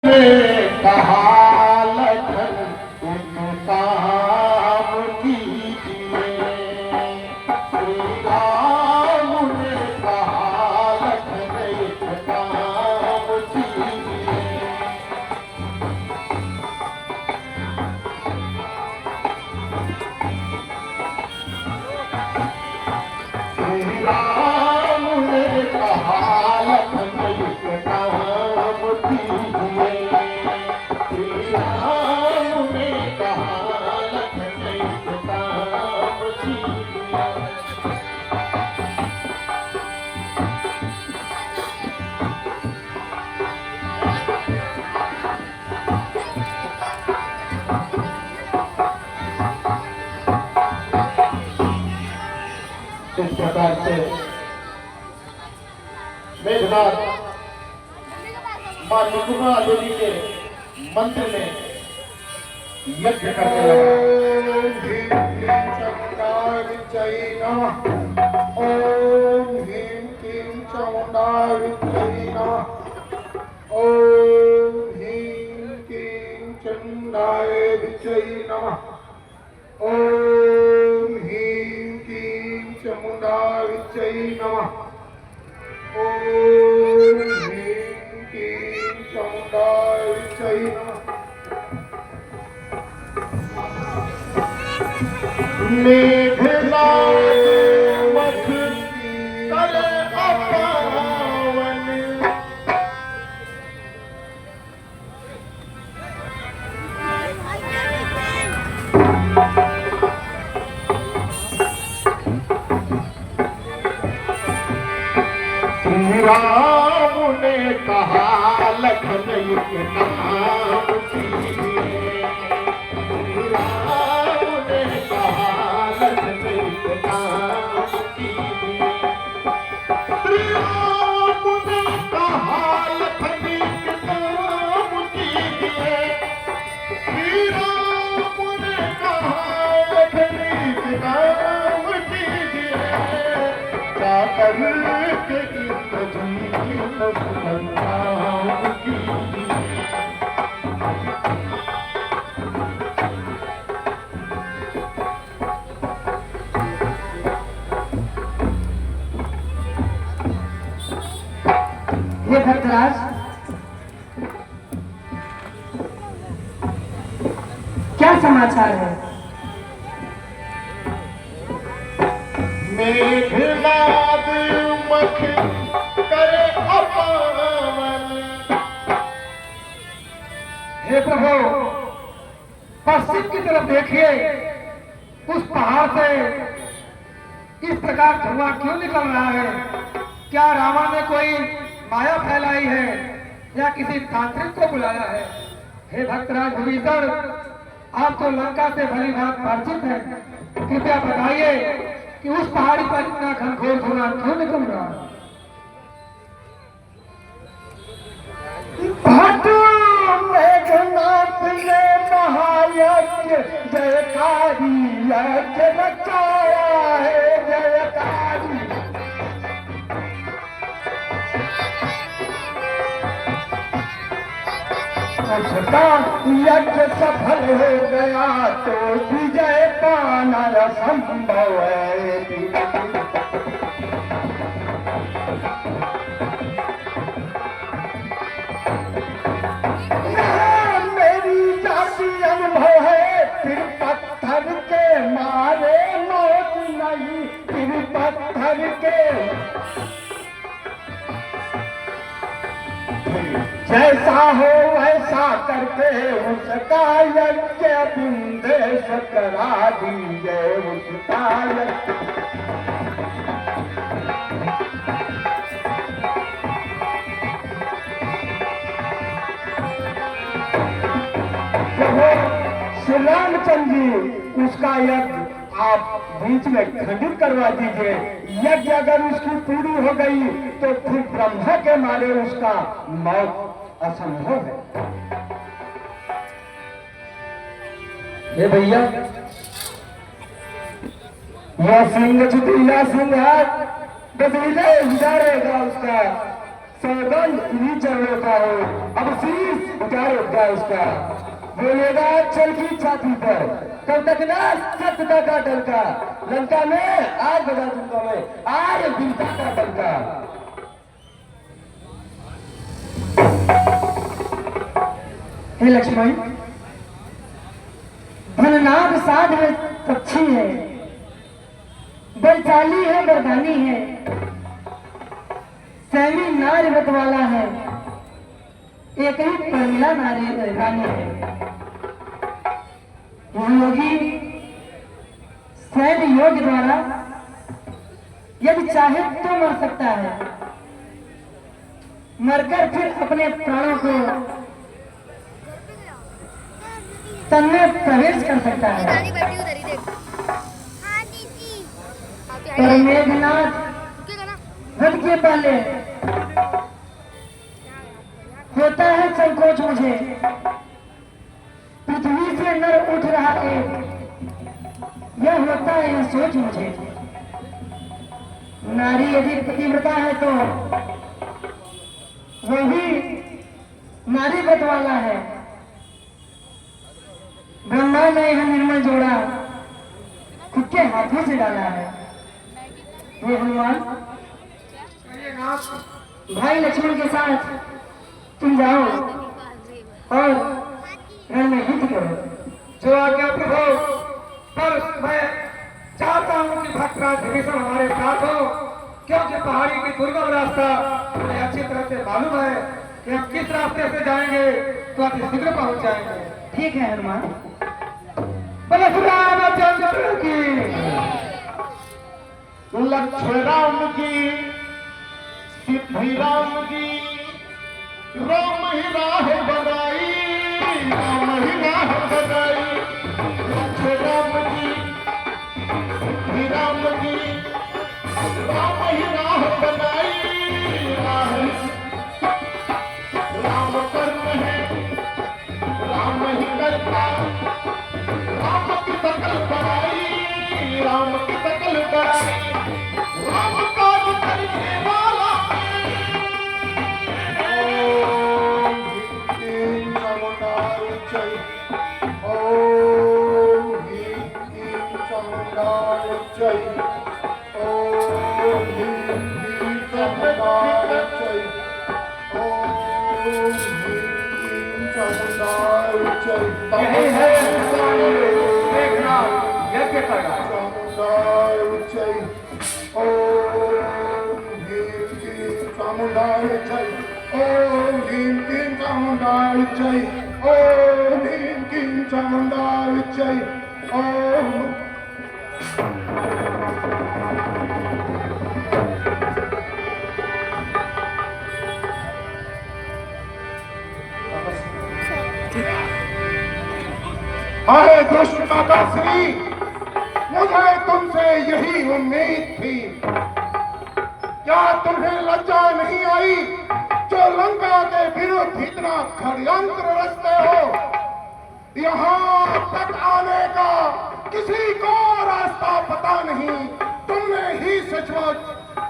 कहा लखन तुम काम कीजिए, श्री राम ने कहा लखन एक काम कीजिए। श्री राम ने कहा लखन एक काम कीजिए, श्री राम ने कहा लखन एक काम कीजिए। इस प्रकार से मेघनाथ मां निकुंभा देवी के मंत्र में यज्ञ करने लगा। ओम ह्रीं क्लीं चामुंडाय नमः। ओम ह्रीं क्लीं चामुंडाय नमः। ओम ह्रीं क्लीं चामुंडाय नमः। ओम ह्रीं क्लीं चामुंडाय नमः। मेघनाद मख कर अपावन, श्री राम ने कहा लखन एक काम कीजिए, श्री राम ने कहा लखन एक काम कीजिए, श्री राम ने कहा लखन एक काम कीजिए, श्री राम ने कहा लखन एक काम कीजिए। जाकर के ये भक्तराज क्या समाचार है? मेघनाद मख करे अपावन। हे प्रभु, पश्चिम की तरफ देखिए, उस पहाड़ से इस प्रकार धुआं क्यों निकल रहा है? क्या रावण ने कोई माया फैलाई है या किसी तांत्रिक को बुलाया है? हे भक्तराज भूषण, आप तो लंका से भली बात परिचित है, कृपया बताइए कि उस पहाड़ी पर इतना घनघोर धुआं क्यों निकल रहा है? मेघनाथ ने महायज्ञ जयकारी यज्ञ रचाया है, जयकारी। उसका यज्ञ सफल हो गया तो विजय पाना असंभव है। मेरी जाति अनुभव है, फिर पत्थर के मारे मौत नहीं, फिर पत्थर के जैसा हो वैसा करके उसका यज्ञ बिंदेश करा दीजिए, उसका श्री रामचंद्र जी उसका यज्ञ आप बीच में खंडित करवा दीजिए। यज्ञ अगर उसकी पूरी हो गई तो फिर ब्रह्मा के मारे उसका मौत असंभव है। हे भैया, यह सिंह चुटिया सिंह है, बस विजय उजाड़ेगा उसका सौगंध इन्हीं चरणों का हो। अब शीश उठा होगा उसका। बोलेगा चल की छाती पर, तब तक ना सत्य का डंका, लंका में आज बजा दूंगा मैं, आज वीरता का डंका। हे लक्ष्मण, धननाभ साध है, पक्षी है, बलशाली है, मर्दानी है, सैमी नारी व्रत वाला है, एक ही प्रमिला नारी रानी है। योगी सैन्य योग द्वारा यदि चाहे तो मर सकता है, मरकर फिर अपने प्राणों को तन में प्रवेश कर सकता है। पर मेघनाथ व्रत के पहले होता है संकोच मुझे, पृथ्वी से नर उठ रहा एक, यह होता है यह सोच मुझे। नारी यदि पतिव्रता है तो वही नारी व्रत वाला है। ब्रह्मा ने यह निर्मल जोड़ा खुद के हाथों से डाला है। हे हनुमान, भाई लक्ष्मण के साथ तुम जाओ और रण में युद्ध करो। जो आज्ञा प्रभु, पर मैं चाहता हूँ कि भक्तराज विभीषण हमारे साथ हो, क्योंकि पहाड़ी की दुर्गम रास्ता हमें अच्छी तरह से मालूम है कि हम किस रास्ते से जाएंगे तो अति शीघ्र पहुंच जाएंगे। ठीक है हनुमान। रामचंद्र की लक्ष्मण राम की, सिद्धि राम की, राम ही राह बनाई, राम ही राह बनाई। लक्ष्मण राम की, सिद्धि राम की, राम ही राह बनाई। राम कर्म है, राम ही करता, राम की सकल बड़ाई, राम की सकल बड़ाई, राम कार्य करने वाला। ओम ह्रीं चामुंडाय जय, ओम ह्रीं चामुंडाय जय, ओम ह्रीं चामुंडाय जय, ओम ह्रीं चामुंडाय जय। यही है मेघनाथ यज्ञ करना। चामुंडाय जय, ओम ह्रीं चामुंडाय जय, ओम ह्रीं चामुंडाय जय, ओम ह्रीं चामुंडाय जय, ओम। अरे दुष्ट माताश्री, मुझे तुमसे यही उम्मीद थी। क्या तुम्हें लज्जा नहीं आई जो लंका के विरुद्ध इतना षड्यंत्र रचते हो? यहाँ तक आने का किसी को रास्ता पता नहीं। तुमने ही सचमुच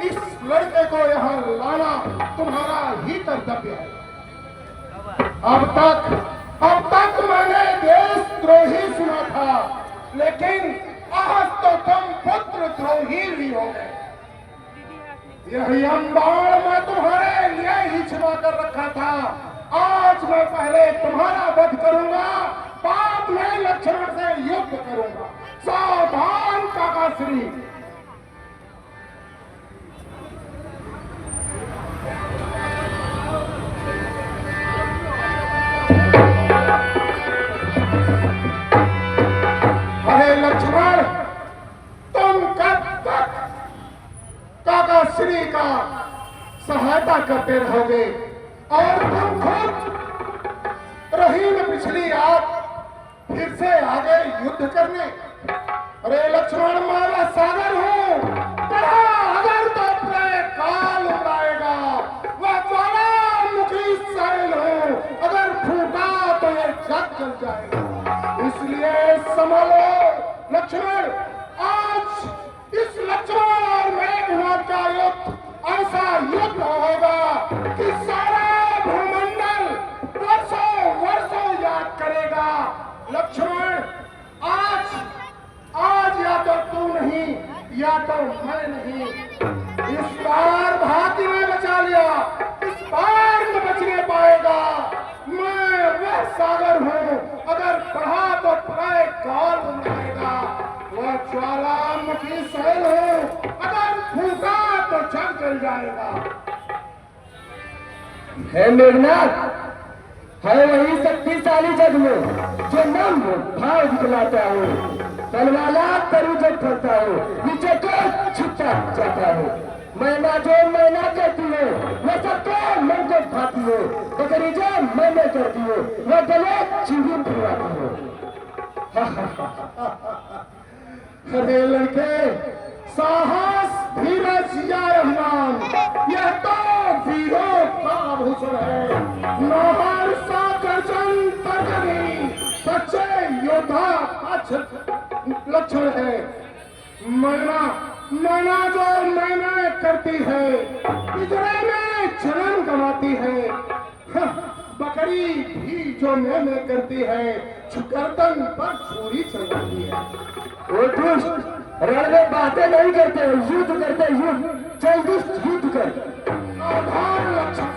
इस लड़के को यहाँ लाना तुम्हारा ही कर्तव्य है। अब तक मैंने देशद्रोही सुना था, लेकिन आज तो तुम पुत्र द्रोही भी हो गए। यही अम्बाड़ मैं तुम्हारे लिए ही छिपा कर रखा था। आज मैं पहले तुम्हारा वध करूंगा, बाद में लक्ष्मण से युद्ध करूंगा। सावधान काकाश्री। अरे लक्ष्मण, तुम कब तक काकाश्री का सहायता करते रहोगे? और तुम खुद रही न पिछली रात फिर से आगे युद्ध करने। अरे लक्ष्मण, मैं सागर हूं, अगर तो अपने काल उड़ाएगा। वह ज्वालामुखी सैल हूं, अगर फूटा तो ये जग जल जाएगा। इसलिए संभालो लक्ष्मण। आज इस लक्ष्मण और मेघनाथ का युद्ध ऐसा युद्ध होगा कि सारा भूमंडल वर्षों वर्षों लक्ष्मण, आज आज या तो तू नहीं या तो मैं नहीं। इस बार भाती ने बचा लिया, इस बार न बचने पाएगा। मैं वह सागर हूँ, अगर बढ़ा तो प्राय काल बनाएगा। वह ज्वालामुखी सैल हूँ, अगर फूका तो जग जल जाएगा। है मेघनाथ, है वही शक्तिशाली जग में जो नम भाव दिखलाता हो, तलवाला तरु जब फरता हो, नीचे को छुपता जाता हो। मैना जो मैना कहती हो, वह सबके मन को भाती हो। बकरी जो मैंने करती हो, वह गले चिंगी फुलवाती हो। अरे लड़के, साहस, धीरज या रहमान, यह तो वीरों का आभूषण है। नाहर सा गर्जन तर्जनी सच्चे योद्धा का लक्षण है। मैना जो मैंने करती है, पिंजरे में जन्म गंवाती है। बकरी भी जो मैंने करती है, गर्दन पर छुरी चलाती है। वो दुष्ट रण में बातें नहीं करते, युद्ध करते युद्ध। चल दुष्ट युद्ध कर। सावधान लक्ष्मण।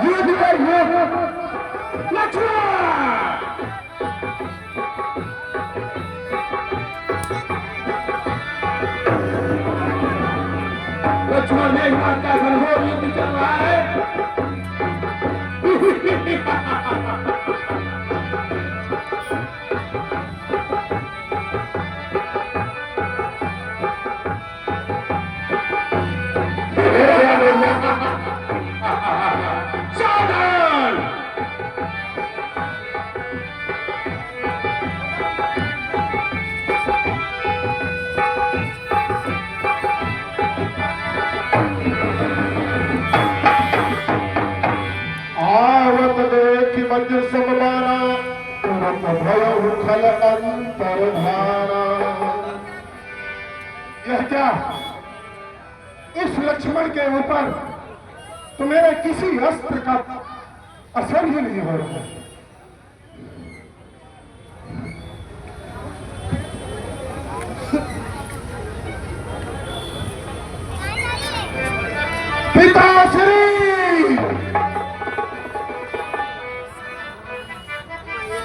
युद्ध कर युद्ध। लक्ष्मण, लक्ष्मण मेघनाथ का घनघोर युद्ध चल रहा है। सावधान! आवत देख वज्र समबारा, तुरंत भय उखल अंतर धारा। यह क्या? इस लक्ष्मण के ऊपर तो मेरे किसी अस्त्र का असर ही नहीं हो रहा है। पिता